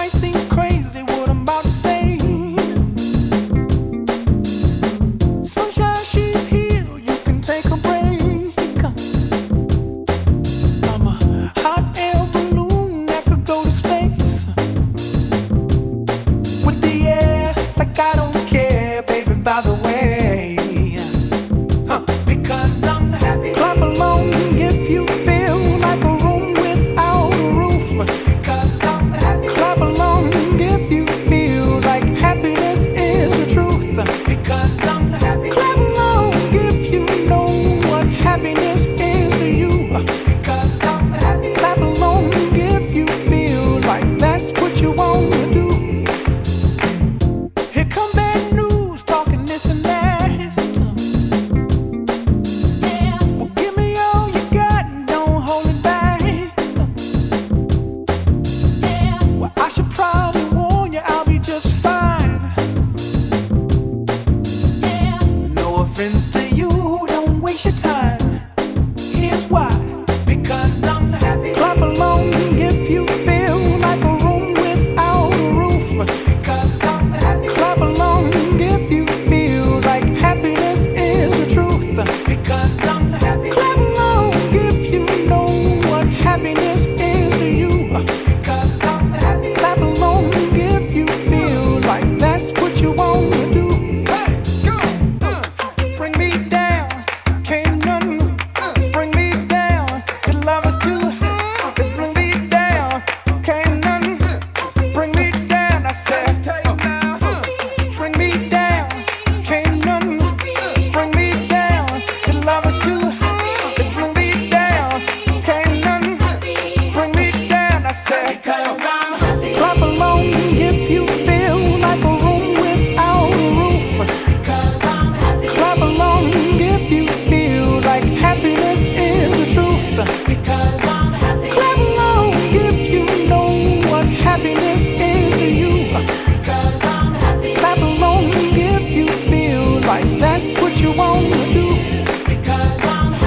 might seem crazy what I'm about to say. Sunshine, she's here, you can take a break. I'm a hot air balloon that could go to space. With the air, like I don't care, baby, by the way. Because I'm happy. Clap along if you feel like a room without a roof. Because I'm happy. Clap along if you feel like happiness is the truth. Because I'm happy. Clap along if you know what happiness is to you. Because I'm happy. Clap along if you feel like that's what you want to do. Here come bad news, talking this and that. Well, give me all you got and don't hold it back. Well, I should probably warn you, I'll be just fine. No offense to you, don't waste your time. Here's why. Because I'm happy. Clap along if you feel like a room without a roof. Because I'm happy. Clap along if you feel like happiness is the truth. Because I'm happy. Clap along if you know what happiness is to you. Because I'm happy. Clap along if you feel like that's what you want to do. Hey, go! Bring me down, can't none bring me down. Your love is too high, bring me down, can't none bring me down. I said, bring me down, can't none bring me down. Your love is too high, bring me down, can't none bring me down. I said, because I'm happy. Clap along.